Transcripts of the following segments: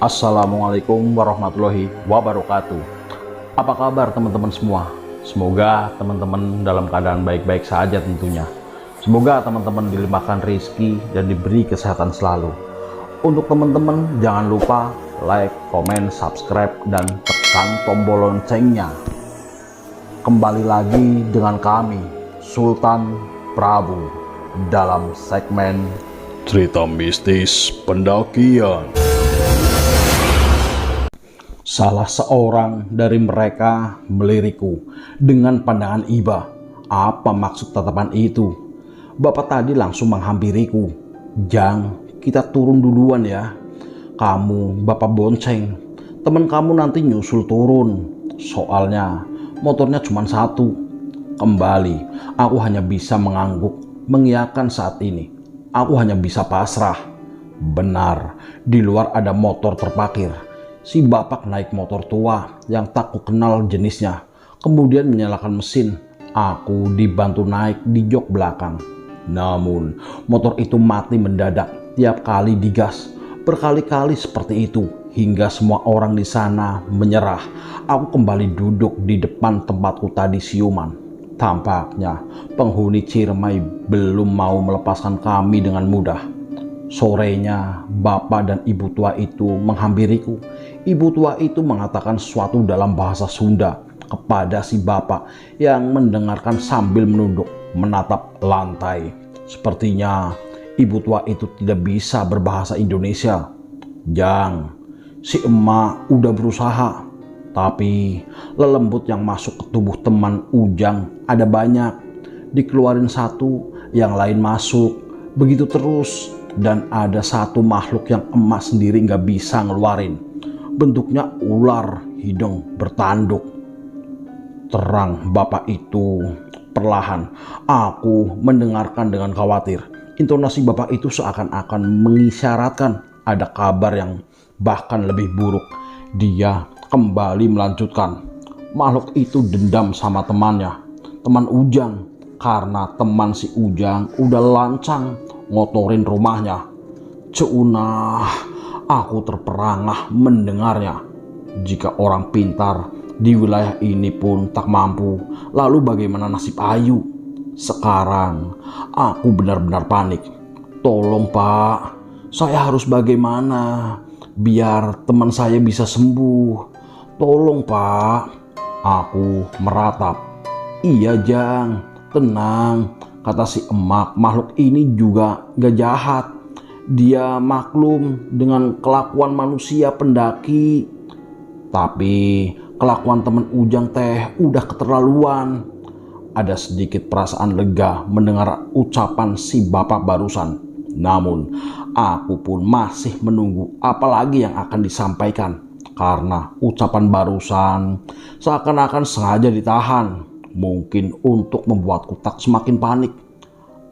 Assalamualaikum warahmatullahi wabarakatuh. Apa kabar teman-teman semua? Semoga teman-teman dalam keadaan baik-baik saja tentunya. Semoga teman-teman dilimpahkan rezeki dan diberi kesehatan selalu. Untuk teman-teman jangan lupa like, komen, subscribe, dan tekan tombol loncengnya. Kembali lagi dengan kami, Sultan Prabu, dalam segmen Cerita Mistis Pendakian. Salah seorang dari mereka melirikku dengan pandangan iba. Apa maksud tatapan itu? Bapak tadi langsung menghampiriku. "Jang, kita turun duluan ya. Kamu bapak bonceng. Teman kamu nanti nyusul turun. Soalnya motornya cuma satu." Kembali, aku hanya bisa mengangguk, mengiyakan saat ini. Aku hanya bisa pasrah. Benar, di luar ada motor terparkir. Si bapak naik motor tua yang tak kukenal jenisnya, kemudian menyalakan mesin. Aku dibantu naik di jok belakang. Namun motor itu mati mendadak tiap kali digas. Berkali-kali seperti itu hingga semua orang di sana menyerah. Aku kembali duduk di depan tempatku tadi siuman. Tampaknya penghuni Ciremai belum mau melepaskan kami dengan mudah. Sorenya, bapak dan ibu tua itu menghampiriku. Ibu tua itu mengatakan sesuatu dalam bahasa Sunda kepada si bapak yang mendengarkan sambil menunduk menatap lantai. Sepertinya ibu tua itu tidak bisa berbahasa Indonesia. "Jang, si emak udah berusaha, tapi lelembut yang masuk ke tubuh teman Ujang ada banyak. Dikeluarin satu, yang lain masuk. Begitu terus. Dan ada satu makhluk yang emak sendiri nggak bisa ngeluarin. Bentuknya ular hidung bertanduk." Terang bapak itu perlahan. Aku mendengarkan dengan khawatir. Intonasi bapak itu seakan-akan mengisyaratkan ada kabar yang bahkan lebih buruk. Dia kembali melanjutkan. "Makhluk itu dendam sama temannya, teman Ujang, karena teman si Ujang udah lancang ngotorin rumahnya." Ceunah, aku terperangah mendengarnya. Jika orang pintar di wilayah ini pun tak mampu, lalu bagaimana nasib Ayu? Sekarang aku benar-benar panik. "Tolong Pak, saya harus bagaimana biar teman saya bisa sembuh? Tolong Pak." Aku meratap. "Iya Jang, tenang," kata si emak. "Makhluk ini juga gak jahat. Dia maklum dengan kelakuan manusia pendaki. Tapi kelakuan teman Ujang teh udah keterlaluan." Ada sedikit perasaan lega mendengar ucapan si bapak barusan. Namun aku pun masih menunggu apalagi yang akan disampaikan. Karena ucapan barusan seakan-akan sengaja ditahan. Mungkin untuk membuatku tak semakin panik.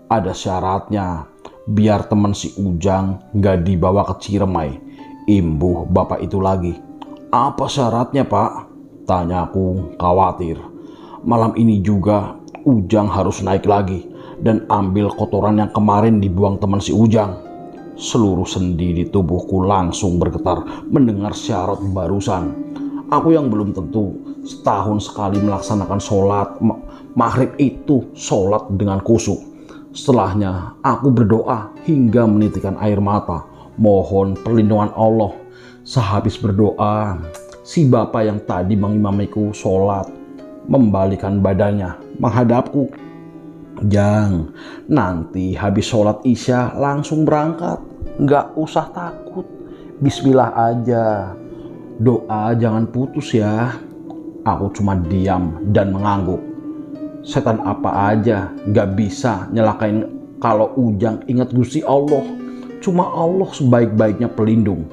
Ada syaratnya biar teman si Ujang gak dibawa ke Ciremai. Imbuh bapak itu lagi. "Apa syaratnya Pak?" tanyaku khawatir. "Malam ini juga Ujang harus naik lagi dan ambil kotoran yang kemarin dibuang teman si Ujang." Seluruh sendi di tubuhku langsung bergetar mendengar syarat barusan. Aku yang belum tentu setahun sekali melaksanakan sholat maghrib itu sholat dengan khusyuk. Setelahnya aku berdoa hingga menitikan air mata, mohon perlindungan Allah. Sehabis berdoa, si bapak yang tadi mengimamiku sholat membalikan badannya menghadapku. "Jang, nanti habis sholat isya langsung berangkat. Nggak usah takut. Bismillah aja. Doa jangan putus ya." Aku cuma diam dan mengangguk. Setan apa aja gak bisa nyelakain kalau Ujang ingat Gusti Allah. Cuma Allah sebaik-baiknya pelindung.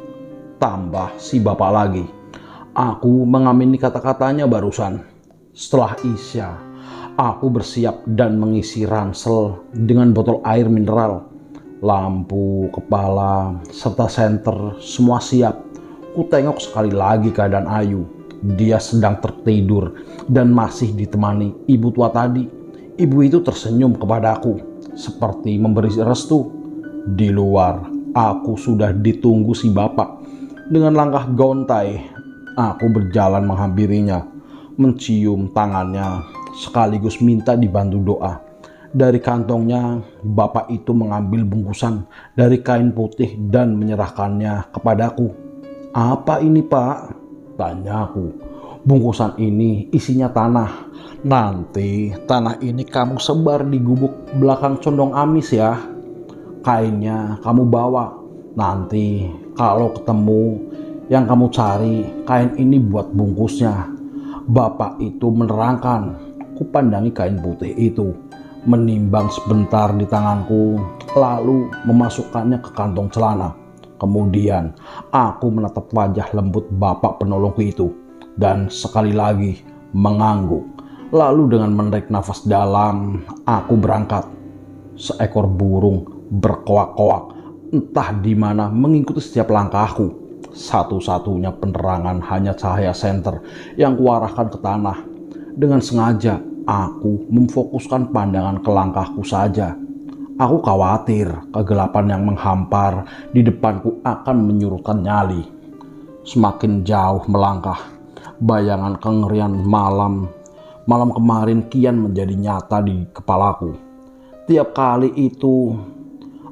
Tambah si bapak lagi. Aku mengamini kata-katanya barusan. Setelah isya, aku bersiap dan mengisi ransel dengan botol air mineral. Lampu, kepala, serta senter semua siap. Ku tengok sekali lagi keadaan Ayu. Dia sedang tertidur dan masih ditemani ibu tua tadi. Ibu itu tersenyum kepadaku seperti memberi restu. Di luar, aku sudah ditunggu si bapak. Dengan langkah gontai, aku berjalan menghampirinya, mencium tangannya, sekaligus minta dibantu doa. Dari kantongnya, bapak itu mengambil bungkusan dari kain putih dan menyerahkannya kepadaku. "Apa ini, Pak?" tanyaku. "Bungkusan ini isinya tanah. Nanti tanah ini kamu sebar di gubuk belakang condong amis ya. Kainnya kamu bawa. Nanti kalau ketemu yang kamu cari, kain ini buat bungkusnya." Bapak itu menerangkan. Kupandangi kain putih itu, menimbang sebentar di tanganku, lalu memasukkannya ke kantong celana. Kemudian aku menatap wajah lembut bapak penolongku itu dan sekali lagi mengangguk. Lalu dengan menarik nafas dalam, aku berangkat. Seekor burung berkoak-koak entah di mana mengikuti setiap langkahku. Satu-satunya penerangan hanya cahaya senter yang kuarahkan ke tanah. Dengan sengaja aku memfokuskan pandangan ke langkahku saja. Aku khawatir kegelapan yang menghampar di depanku akan menyurutkan nyali. Semakin jauh melangkah, bayangan kengerian malam kemarin kian menjadi nyata di kepalaku. Tiap kali itu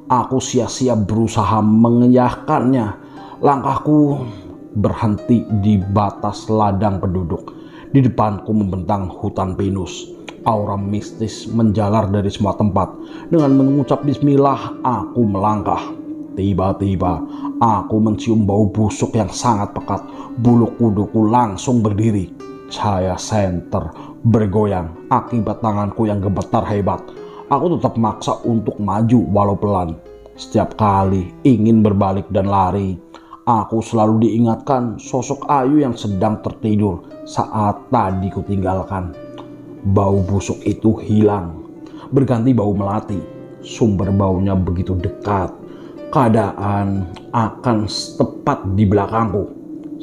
aku sia-sia berusaha mengiyakannya. Langkahku berhenti di batas ladang penduduk. Di depanku membentang hutan pinus. Aura mistis menjalar dari semua tempat. Dengan mengucap bismillah, aku melangkah. Tiba-tiba aku mencium bau busuk yang sangat pekat. Bulu kuduku langsung berdiri. Cahaya senter bergoyang akibat tanganku yang gemetar hebat. Aku tetap maksa untuk maju walau pelan. Setiap kali ingin berbalik dan lari, aku selalu diingatkan sosok Ayu yang sedang tertidur saat tadi kutinggalkan. Bau busuk itu hilang, berganti bau melati. Sumber baunya begitu dekat. Keadaan akan tepat di belakangku.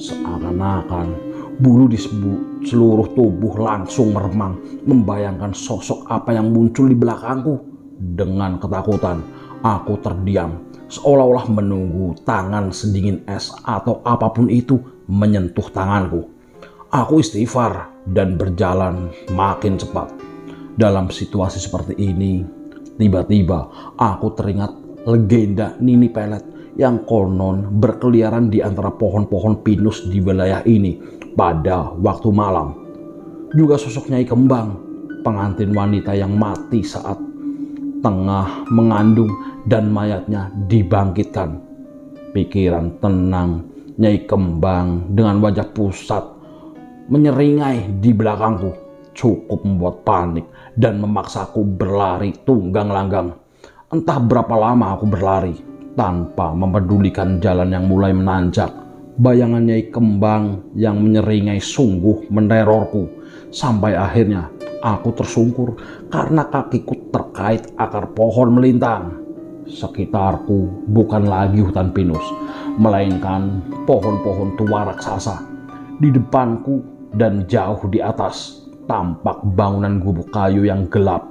Seakan-akan bulu di seluruh tubuh langsung meremang, membayangkan sosok apa yang muncul di belakangku. Dengan ketakutan, aku terdiam, seolah-olah menunggu tangan sedingin es atau apapun itu menyentuh tanganku. Aku istighfar dan berjalan makin cepat. Dalam situasi seperti ini, tiba-tiba aku teringat legenda Nini Pelet yang konon berkeliaran di antara pohon-pohon pinus di wilayah ini pada waktu malam. Juga sosok Nyai Kembang, pengantin wanita yang mati saat tengah mengandung dan mayatnya dibangkitkan. Pikiran tenang Nyai Kembang dengan wajah pusat menyeringai di belakangku cukup membuat panik dan memaksaku berlari tunggang langgang. Entah berapa lama aku berlari tanpa mempedulikan jalan yang mulai menanjak. Bayangan Nyai Kembang yang menyeringai sungguh menerorku. Sampai akhirnya aku tersungkur karena kakiku terkait akar pohon melintang. Sekitarku bukan lagi hutan pinus, melainkan pohon-pohon tua raksasa. Di depanku dan jauh di atas tampak bangunan gubuk kayu yang gelap.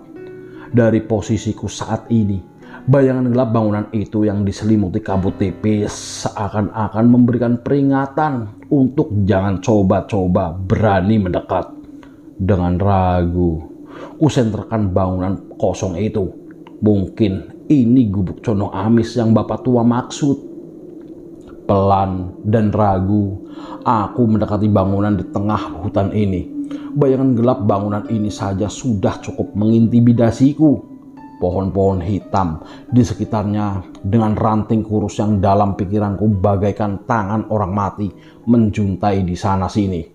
Dari posisiku saat ini, bayangan gelap bangunan itu yang diselimuti kabut tipis seakan-akan memberikan peringatan untuk jangan coba-coba berani mendekat. Dengan ragu, kusenterkan bangunan kosong itu. Mungkin ini gubuk condong amis yang bapak tua maksud. Pelan dan ragu, aku mendekati bangunan di tengah hutan ini. Bayangan gelap bangunan ini saja sudah cukup mengintimidasiku. Pohon-pohon hitam di sekitarnya dengan ranting kurus yang dalam pikiranku bagaikan tangan orang mati menjuntai di sana-sini.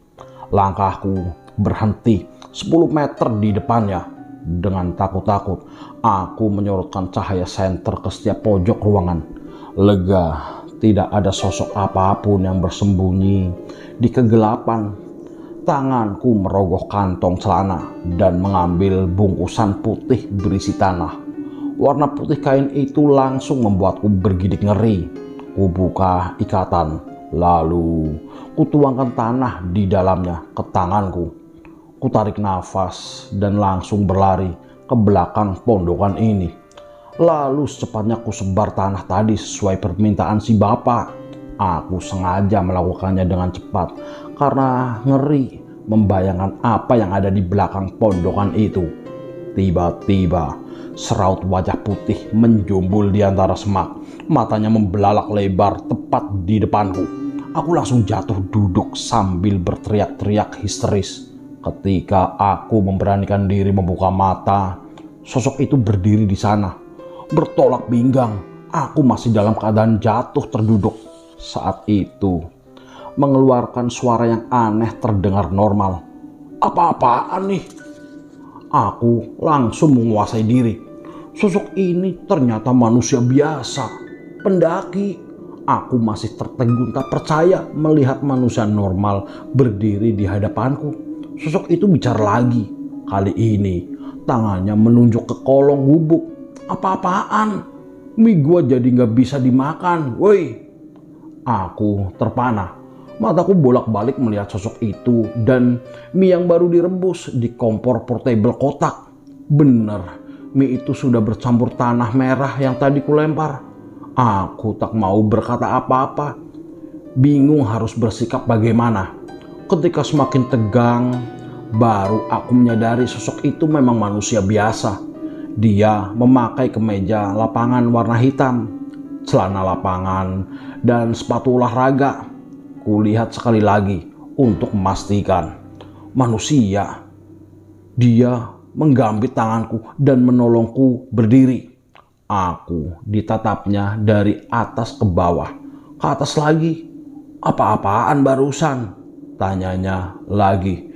Langkahku berhenti 10 meter di depannya. Dengan takut-takut, aku menyorotkan cahaya senter ke setiap pojok ruangan. Lega, tidak ada sosok apapun yang bersembunyi di kegelapan. Tanganku merogoh kantong celana dan mengambil bungkusan putih berisi tanah. Warna putih kain itu langsung membuatku bergidik ngeri. Kubuka ikatan, lalu kutuangkan tanah di dalamnya ke tanganku. Kutarik nafas dan langsung berlari ke belakang pondokan ini. Lalu secepatnya ku sebar tanah tadi sesuai permintaan si bapak. Aku sengaja melakukannya dengan cepat karena ngeri membayangkan apa yang ada di belakang pondokan itu. Tiba-tiba seraut wajah putih menjumbul di antara semak. Matanya membelalak lebar tepat di depanku. Aku langsung jatuh duduk sambil berteriak-teriak histeris. Ketika aku memberanikan diri membuka mata, sosok itu berdiri di sana, bertolak pinggang. Aku masih dalam keadaan jatuh terduduk. Saat itu, mengeluarkan suara yang aneh terdengar normal. Apa-apaan nih? Aku langsung menguasai diri. Sosok ini ternyata manusia biasa, pendaki. Aku masih tertegun tak percaya melihat manusia normal berdiri di hadapanku. Sosok itu bicara lagi. Kali ini tangannya menunjuk ke kolong gubuk. Apa-apaan? Mie gua jadi nggak bisa dimakan, woi. Aku terpana. Mataku bolak-balik melihat sosok itu dan mie yang baru direbus di kompor portable kotak. Bener, mie itu sudah bercampur tanah merah yang tadi kulempar. Aku tak mau berkata apa-apa. Bingung harus bersikap bagaimana. Ketika semakin tegang, baru aku menyadari sosok itu memang manusia biasa. Dia memakai kemeja lapangan warna hitam, celana lapangan, dan sepatu olahraga. Kulihat sekali lagi untuk memastikan manusia. Dia menggambit tanganku dan menolongku berdiri. Aku ditatapnya dari atas ke bawah, ke atas lagi. Apa-apaan barusan? Tanyanya lagi.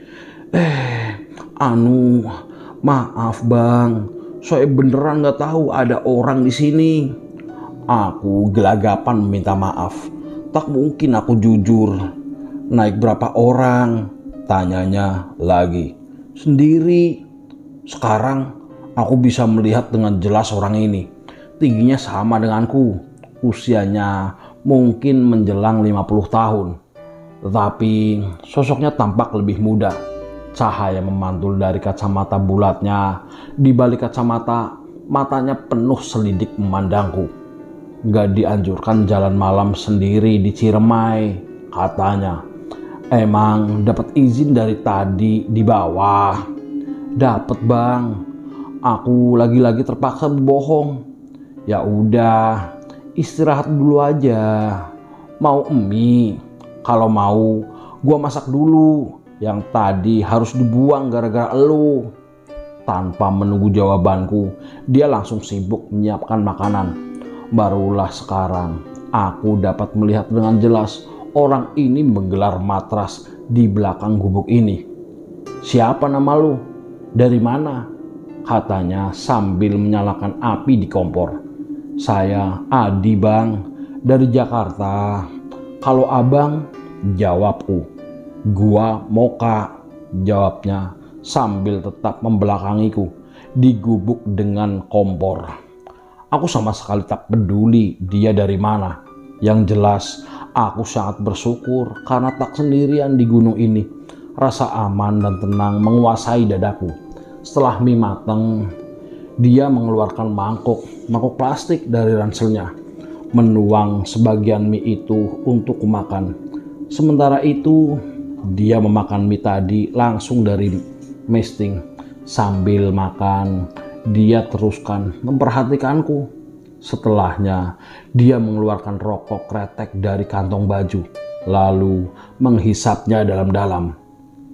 Maaf bang, saya beneran nggak tahu ada orang di sini. Aku gelagapan meminta maaf. Tak mungkin aku jujur. Naik berapa orang? Tanyanya lagi. Sendiri. Sekarang aku bisa melihat dengan jelas orang ini. Tingginya sama denganku. Usianya mungkin menjelang 50 tahun. Tetapi sosoknya tampak lebih muda. Cahaya memantul dari kacamata bulatnya. Di balik kacamata, matanya penuh selidik memandangku. Gak dianjurkan jalan malam sendiri di Ciremai, katanya. Emang dapat izin dari tadi di bawah? Dapat bang. Aku lagi-lagi terpaksa berbohong. Ya udah, istirahat dulu aja. Mau mie? Kalau mau, gua masak dulu. Yang tadi harus dibuang gara-gara elu. Tanpa menunggu jawabanku, dia langsung sibuk menyiapkan makanan. Barulah sekarang aku dapat melihat dengan jelas orang ini menggelar matras di belakang gubuk ini. Siapa nama lu? Dari mana? Katanya sambil menyalakan api di kompor. Saya Adi bang, dari Jakarta. Kalau abang, jawabku. Gua Moka, jawabnya sambil tetap membelakangiku di gubuk dengan kompor. Aku sama sekali tak peduli dia dari mana. Yang jelas, aku sangat bersyukur karena tak sendirian di gunung ini. Rasa aman dan tenang menguasai dadaku. Setelah mie matang, dia mengeluarkan mangkok plastik dari ranselnya. Menuang sebagian mie itu untuk kumakan. Sementara itu, dia memakan mie tadi langsung dari misting. Sambil makan, dia teruskan memperhatikanku. Setelahnya, dia mengeluarkan rokok kretek dari kantong baju, lalu menghisapnya dalam-dalam.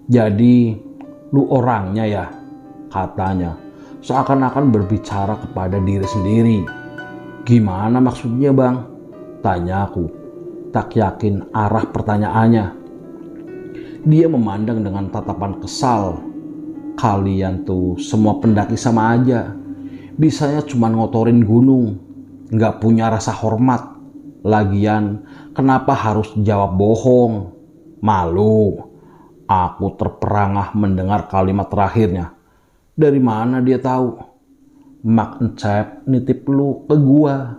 Jadi, lu orangnya ya? Katanya, seakan-akan berbicara kepada diri sendiri. Gimana maksudnya bang? Tanyaku, tak yakin arah pertanyaannya. Dia memandang dengan tatapan kesal. Kalian tuh semua pendaki sama aja. Bisanya cuma ngotorin gunung. Nggak punya rasa hormat. Lagian kenapa harus jawab bohong? Malu. Aku terperangah mendengar kalimat terakhirnya. Dari mana dia tahu? Mak Encep nitip lu ke gua.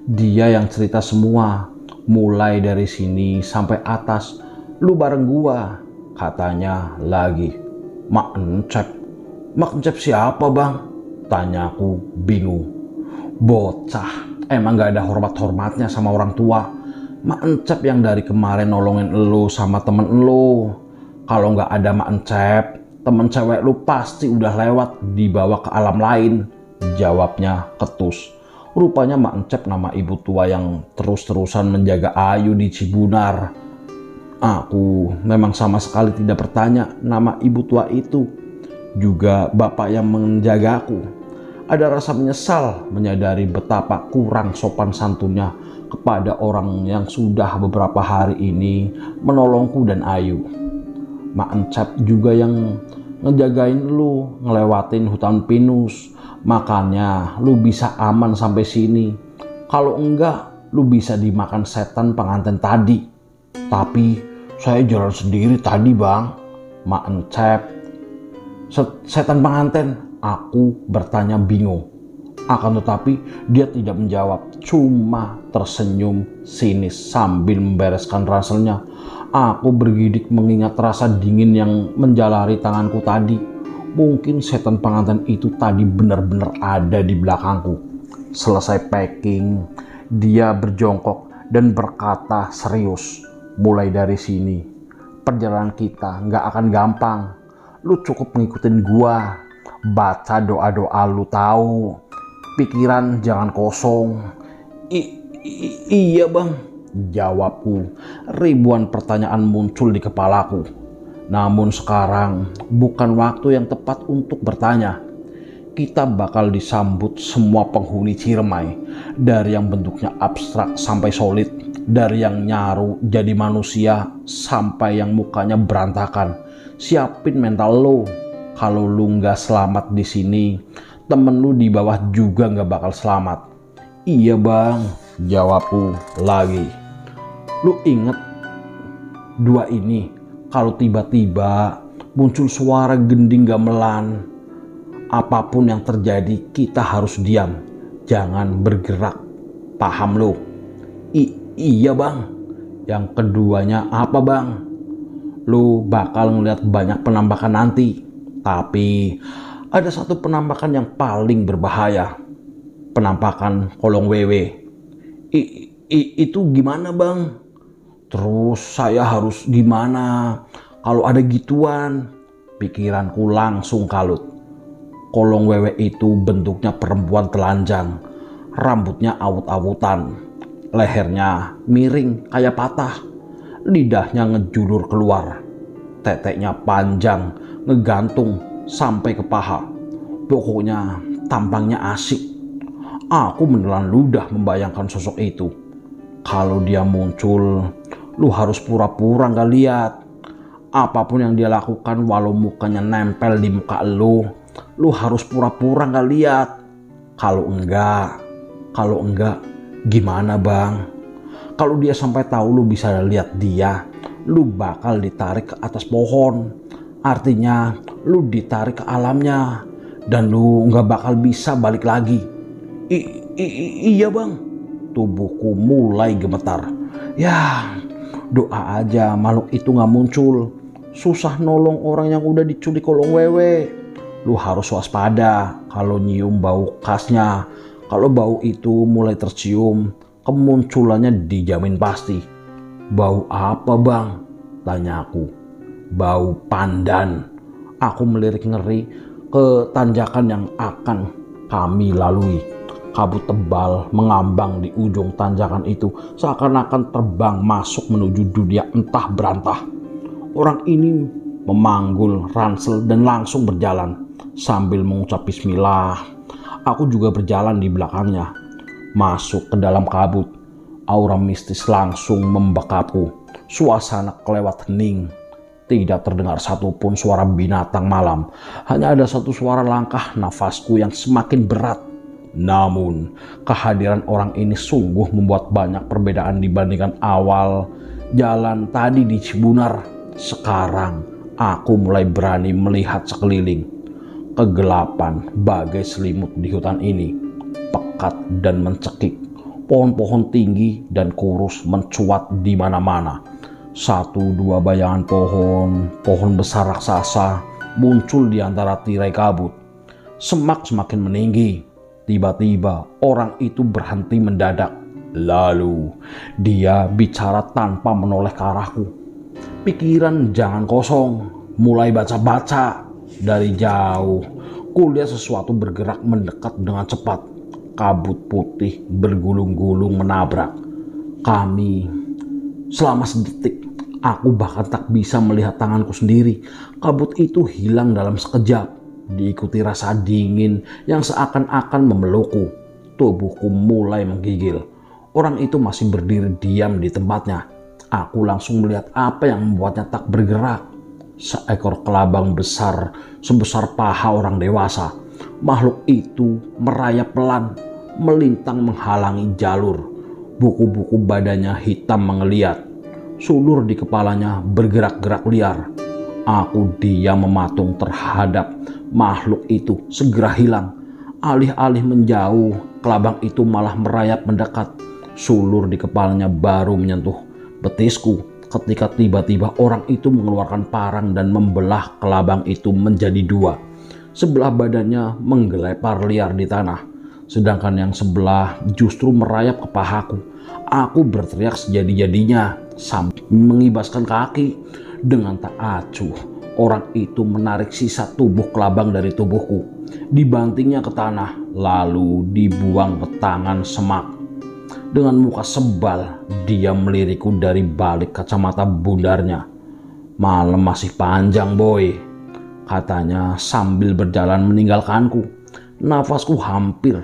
Dia yang cerita semua. Mulai dari sini sampai atas. Lu bareng gua. Katanya lagi. Mak Encep siapa bang? Tanyaku bingung. Bocah, emang gak ada hormat-hormatnya sama orang tua. Mak Encep yang dari kemarin nolongin lu sama temen lu. Kalau nggak ada Mak Encep, temen cewek lu pasti udah lewat dibawa ke alam lain. Jawabnya ketus. Rupanya Mak Encep nama ibu tua yang terus-terusan menjaga Ayu di Cibunar. Aku memang sama sekali tidak bertanya nama ibu tua itu. Juga bapak yang menjagaku. Ada rasa menyesal menyadari betapa kurang sopan santunnya kepada orang yang sudah beberapa hari ini menolongku dan Ayu. Mak Encep juga yang ngejagain lu ngelewatin hutan pinus. Makanya lu bisa aman sampai sini. Kalau enggak, lu bisa dimakan setan pengantin tadi. Tapi saya jalan sendiri tadi, Bang. Mak Encep. Setan pengantin? Aku bertanya bingung. Akan tetapi dia tidak menjawab, cuma tersenyum sinis sambil membereskan ranselnya. Aku bergidik mengingat rasa dingin yang menjalari tanganku tadi. Mungkin setan pengantin itu tadi benar-benar ada di belakangku. Selesai packing, dia berjongkok dan berkata serius, mulai dari sini perjalanan kita nggak akan gampang. Lu cukup ngikutin gua, baca doa-doa lu tahu. Pikiran jangan kosong. Iya bang, jawabku. Ribuan pertanyaan muncul di kepalaku. Namun sekarang bukan waktu yang tepat untuk bertanya. Kita bakal disambut semua penghuni Ciremai. Dari yang bentuknya abstrak sampai solid. Dari yang nyaru jadi manusia sampai yang mukanya berantakan. Siapin mental lo. Kalau lu nggak selamat di sini, temen lu di bawah juga nggak bakal selamat. Iya bang, jawabku lagi. Lu inget dua ini? Kalau tiba-tiba muncul suara gending gamelan, apapun yang terjadi kita harus diam, jangan bergerak. Paham lo? Iya bang. Yang keduanya apa bang? Lu bakal ngeliat banyak penampakan nanti. Tapi ada satu penampakan yang paling berbahaya. Penampakan kolong wewe. Itu gimana bang? Terus saya harus gimana kalau ada gituan? Pikiranku langsung kalut. Kolong wewe itu bentuknya perempuan telanjang. Rambutnya awut-awutan. Lehernya miring kayak patah. Lidahnya ngejulur keluar. Teteknya panjang, ngegantung sampai ke paha. Pokoknya tampangnya asik. Aku menelan ludah membayangkan sosok itu. Kalau dia muncul, lu harus pura-pura gak lihat. Apapun yang dia lakukan walau mukanya nempel di muka lu harus pura-pura gak lihat. Kalau enggak gimana bang? Kalau dia sampai tahu lu bisa lihat dia, lu bakal ditarik ke atas pohon. Artinya lu ditarik ke alamnya dan lu gak bakal bisa balik lagi. Iya bang. Tubuhku mulai gemetar. Ya, doa aja makhluk itu gak muncul. Susah nolong orang yang udah diculik kolong wewe. Lu harus waspada kalau nyium bau khasnya. Kalau bau itu mulai tercium, kemunculannya dijamin pasti. Bau apa bang? Tanyaku. Bau pandan. Aku melirik ngeri ke tanjakan yang akan kami lalui. Kabut tebal mengambang di ujung tanjakan itu seakan-akan terbang masuk menuju dunia entah berantah. Orang ini memanggul ransel dan langsung berjalan sambil mengucap bismillah. Aku juga berjalan di belakangnya. Masuk ke dalam kabut. Aura mistis langsung membekapku. Suasana kelewat hening. Tidak terdengar satupun suara binatang malam. Hanya ada satu suara langkah nafasku yang semakin berat. Namun, kehadiran orang ini sungguh membuat banyak perbedaan dibandingkan awal jalan tadi di Cibunar. Sekarang, aku mulai berani melihat sekeliling. Kegelapan bagai selimut di hutan ini, pekat dan mencekik. Pohon-pohon tinggi dan kurus mencuat di mana-mana. Satu dua bayangan pohon besar raksasa muncul di antara tirai kabut. Semak semakin meninggi. Tiba-tiba orang itu berhenti mendadak. Lalu dia bicara tanpa menoleh ke arahku. Pikiran jangan kosong, mulai baca-baca. Dari jauh, kulihat sesuatu bergerak mendekat dengan cepat. Kabut putih bergulung-gulung menabrak kami. Selama sedetik, aku bahkan tak bisa melihat tanganku sendiri. Kabut itu hilang dalam sekejap, diikuti rasa dingin yang seakan-akan memelukku. Tubuhku mulai menggigil. Orang itu masih berdiri diam di tempatnya. Aku langsung melihat apa yang membuatnya tak bergerak. Seekor kelabang besar sebesar paha orang dewasa. Makhluk itu merayap pelan, melintang menghalangi jalur. Buku-buku badannya hitam mengeliat. Sulur di kepalanya bergerak-gerak liar. Aku diam mematung terhadap makhluk itu segera hilang. Alih-alih menjauh, kelabang itu malah merayap mendekat. Sulur di kepalanya baru menyentuh betisku ketika tiba-tiba orang itu mengeluarkan parang dan membelah kelabang itu menjadi dua. Sebelah badannya menggelepar liar di tanah, sedangkan yang sebelah justru merayap ke pahaku. Aku berteriak sejadi-jadinya sambil mengibaskan kaki. Dengan tak acuh, orang itu menarik sisa tubuh kelabang dari tubuhku. Dibantingnya ke tanah, lalu dibuang ke tangan semak. Dengan muka sebal, dia melirikku dari balik kacamata bundarnya. "Malam masih panjang, boy," katanya sambil berjalan meninggalkanku. Nafasku hampir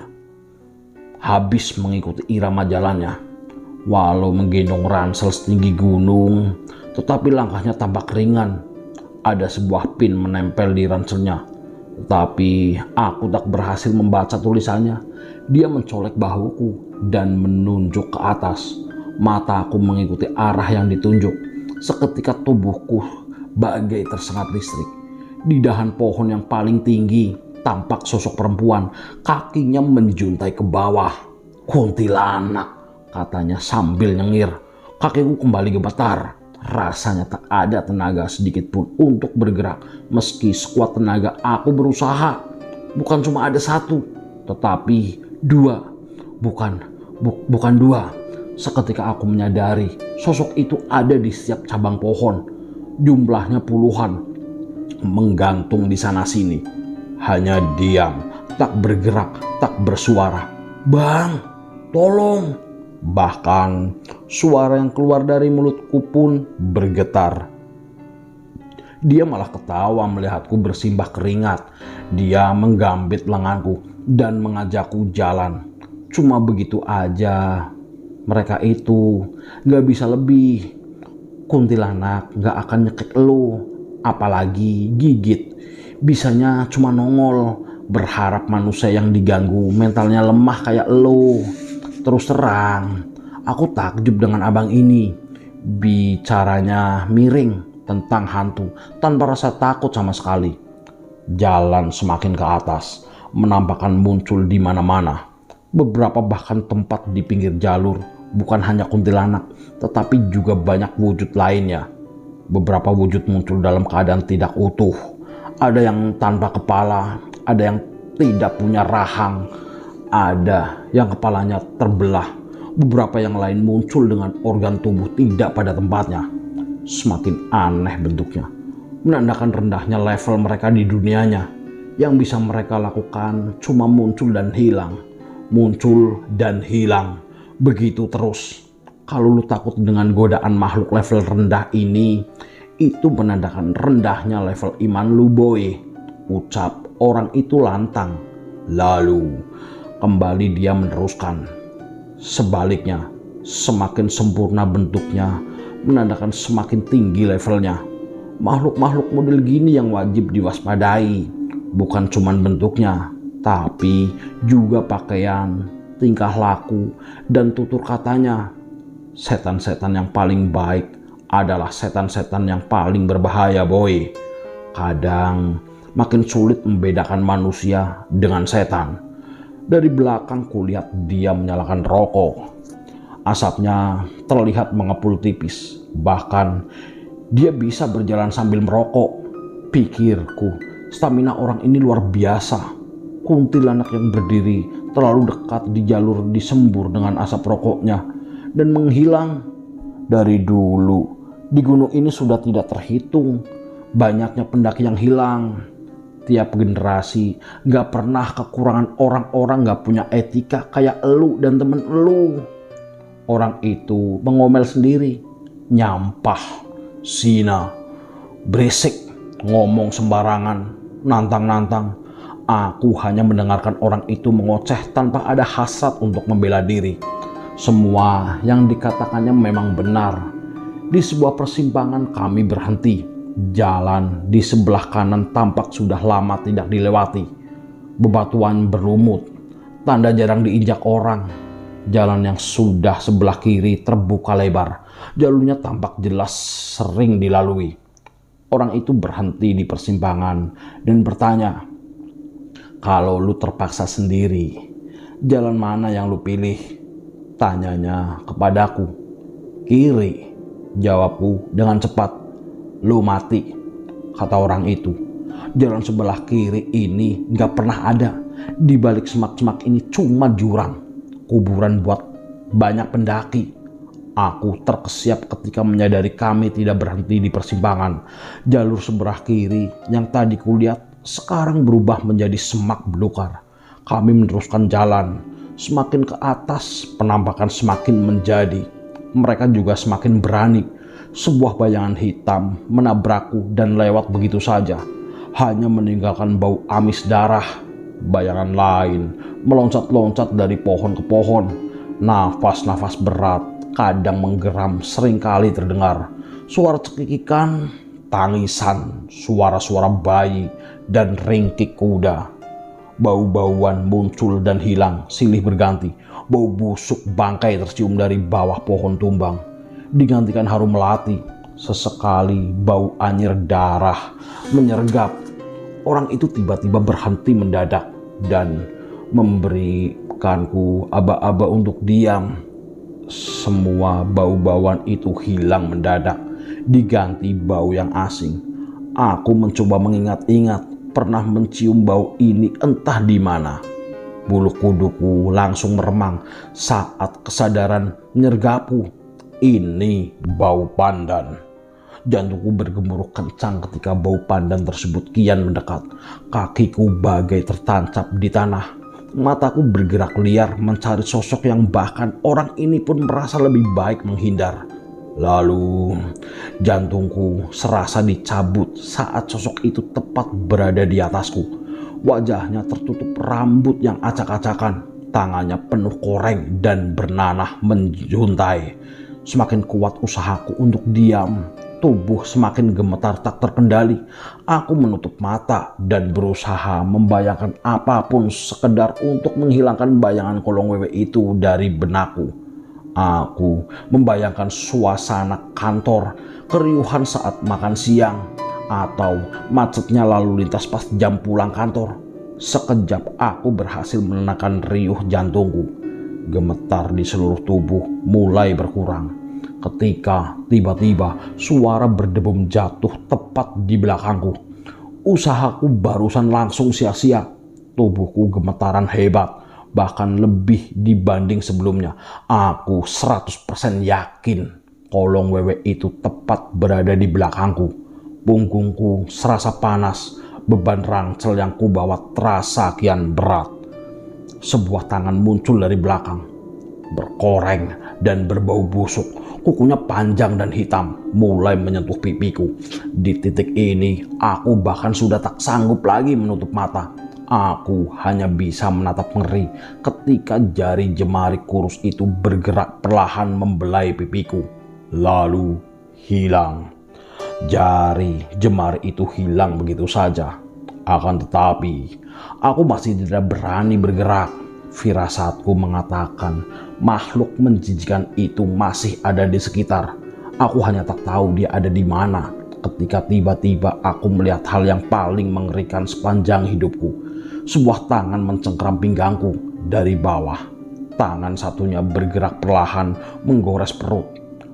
habis mengikuti irama jalannya. Walau menggendong ransel setinggi gunung, tetapi langkahnya tampak ringan. Ada sebuah pin menempel di ranselnya, tetapi aku tak berhasil membaca tulisannya. Dia mencolek bahuku dan menunjuk ke atas. Mataku mengikuti arah yang ditunjuk. Seketika tubuhku bagai tersengat listrik. Di dahan pohon yang paling tinggi tampak sosok perempuan, kakinya menjuntai ke bawah. "Kuntilanak," katanya sambil nyengir. Kakiku kembali gemetar. Rasanya tak ada tenaga sedikit pun untuk bergerak. Meski sekuat tenaga aku berusaha. Bukan cuma ada satu, tetapi dua. Bukan dua. Seketika aku menyadari sosok itu ada di setiap cabang pohon. Jumlahnya puluhan, menggantung di sana sini. Hanya diam, tak bergerak, tak bersuara. "Bang, tolong!" Bahkan suara yang keluar dari mulutku pun bergetar. Dia malah ketawa melihatku bersimbah keringat. Dia menggambit lenganku dan mengajakku jalan. Cuma begitu aja. Mereka itu gak bisa lebih. Kuntilanak gak akan nyekek lo, apalagi gigit. Bisanya cuma nongol, berharap manusia yang diganggu mentalnya lemah kayak lo. Terus terang, aku takjub dengan abang ini. Bicaranya miring tentang hantu tanpa rasa takut sama sekali. Jalan semakin ke atas, menampakkan muncul di mana-mana. Beberapa bahkan tempat di pinggir jalur bukan hanya kuntilanak, tetapi juga banyak wujud lainnya. Beberapa wujud muncul dalam keadaan tidak utuh. Ada yang tanpa kepala, ada yang tidak punya rahang, ada yang kepalanya terbelah. Beberapa yang lain muncul dengan organ tubuh tidak pada tempatnya. Semakin aneh bentuknya, menandakan rendahnya level mereka di dunianya. Yang bisa mereka lakukan cuma muncul dan hilang, muncul dan hilang, begitu terus. Kalau lu takut dengan godaan makhluk level rendah ini, itu menandakan rendahnya level iman lu, boy, ucap orang itu lantang. Lalu kembali dia meneruskan. Sebaliknya, semakin sempurna bentuknya menandakan semakin tinggi levelnya. Makhluk-makhluk model gini yang wajib diwaspadai. Bukan cuman bentuknya, tapi juga pakaian, tingkah laku, dan tutur katanya. Setan-setan yang paling baik adalah setan-setan yang paling berbahaya, boy. Kadang makin sulit membedakan manusia dengan setan. Dari belakang kulihat dia menyalakan rokok. Asapnya terlihat mengepul tipis. Bahkan dia bisa berjalan sambil merokok. Pikirku, stamina orang ini luar biasa. Kuntilanak yang berdiri terlalu dekat di jalur disembur dengan asap rokoknya dan menghilang. Dari dulu di gunung ini sudah tidak terhitung banyaknya pendaki yang hilang. Tiap generasi gak pernah kekurangan orang-orang gak punya etika kayak elu dan temen elu. Orang itu mengomel sendiri, nyampah, sina, berisik, ngomong sembarangan, nantang-nantang. Aku hanya mendengarkan orang itu mengoceh tanpa ada hasrat untuk membela diri. Semua yang dikatakannya memang benar. Di sebuah persimpangan kami berhenti. Jalan di sebelah kanan tampak sudah lama tidak dilewati. Bebatuan berlumut, tanda jarang diinjak orang. Jalan yang sudah sebelah kiri terbuka lebar. Jalurnya tampak jelas sering dilalui. Orang itu berhenti di persimpangan dan bertanya, "Kalau lu terpaksa sendiri, jalan mana yang lu pilih?" Tanyanya kepadaku. "Kiri," jawabku dengan cepat. "Lu mati," kata orang itu. "Jalan sebelah kiri ini gak pernah ada. Di balik semak-semak ini cuma jurang, kuburan buat banyak pendaki." Aku terkesiap ketika menyadari kami tidak berhenti di persimpangan. Jalur sebelah kiri yang tadi kulihat sekarang berubah menjadi semak belukar. Kami meneruskan jalan. Semakin ke atas, penampakan semakin menjadi. Mereka juga semakin berani. Sebuah bayangan hitam menabrakku dan lewat begitu saja, hanya meninggalkan bau amis darah. Bayangan lain meloncat-loncat dari pohon ke pohon. Nafas-nafas berat, kadang menggeram, seringkali terdengar. Suara cekikikan, tangisan, suara-suara bayi, dan ringkik kuda. Bau-bauan muncul dan hilang, silih berganti. Bau busuk bangkai tercium dari bawah pohon tumbang, digantikan harum melati. Sesekali bau anyir darah menyergap. Orang itu tiba-tiba berhenti mendadak dan memberikanku aba-aba untuk diam. Semua bau-bauan itu hilang mendadak, diganti bau yang asing. Aku mencoba mengingat-ingat pernah mencium bau ini entah di mana. Bulu kuduku langsung meremang saat kesadaran menyergapku. Ini bau pandan. Jantungku bergemuruh kencang ketika bau pandan tersebut kian mendekat. Kakiku bagai tertancap di tanah. Mataku bergerak liar mencari sosok yang bahkan orang ini pun merasa lebih baik menghindar. Lalu jantungku serasa dicabut saat sosok itu tepat berada di atasku. Wajahnya tertutup rambut yang acak-acakan, tangannya penuh koreng dan bernanah menjuntai. Semakin kuat usahaku untuk diam, tubuh semakin gemetar tak terkendali. Aku menutup mata dan berusaha membayangkan apapun sekedar untuk menghilangkan bayangan kolong wewe itu dari benakku. Aku membayangkan suasana kantor, keriuhan saat makan siang, atau macetnya lalu lintas pas jam pulang kantor. Sekejap aku berhasil menenangkan riuh jantungku. Gemetar di seluruh tubuh mulai berkurang. Ketika tiba-tiba suara berdebum jatuh tepat di belakangku. Usahaku barusan langsung sia-sia. Tubuhku gemetaran hebat. Bahkan lebih dibanding sebelumnya. Aku 100% yakin kolong wewe itu tepat berada di belakangku. Punggungku serasa panas, beban rangsel yang kubawa terasa kian berat. Sebuah tangan muncul dari belakang, berkoreng dan berbau busuk. Kukunya panjang dan hitam, mulai menyentuh pipiku. Di titik ini, aku bahkan sudah tak sanggup lagi menutup mata. Aku hanya bisa menatap ngeri ketika jari jemari kurus itu bergerak perlahan membelai pipiku. Lalu hilang. Jari jemari itu hilang begitu saja. Akan tetapi, aku masih tidak berani bergerak. Firasatku mengatakan makhluk menjijikan itu masih ada di sekitar. Aku hanya tak tahu dia ada di mana ketika tiba-tiba aku melihat hal yang paling mengerikan sepanjang hidupku. Sebuah tangan mencengkram pinggangku dari bawah. Tangan satunya bergerak perlahan menggores perut,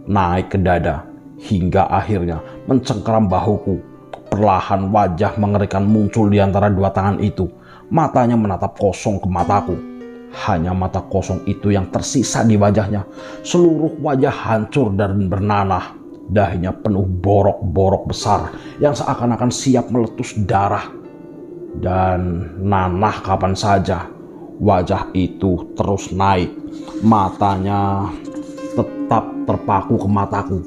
naik ke dada, hingga akhirnya mencengkram bahuku. Perlahan wajah mengerikan muncul di antara dua tangan itu. Matanya menatap kosong ke mataku. Hanya mata kosong itu yang tersisa di wajahnya. Seluruh wajah hancur dan bernanah. Dahinya penuh borok-borok besar yang seakan-akan siap meletus darah. Dan nanah kapan saja, wajah itu terus naik. Matanya tetap terpaku ke mataku.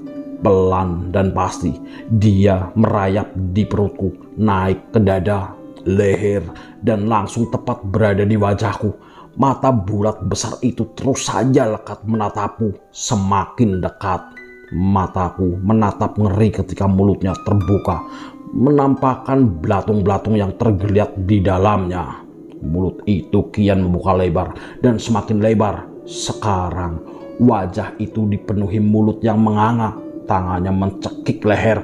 Pelan dan pasti dia merayap di perutku, naik ke dada, leher, dan langsung tepat berada di wajahku. Mata bulat besar itu terus saja lekat menatapku. Semakin dekat, mataku menatap ngeri ketika mulutnya terbuka, menampakkan belatung-belatung yang tergeliat di dalamnya. Mulut itu kian membuka lebar dan semakin lebar. Sekarang wajah itu dipenuhi mulut yang menganga. Tangannya mencekik leher.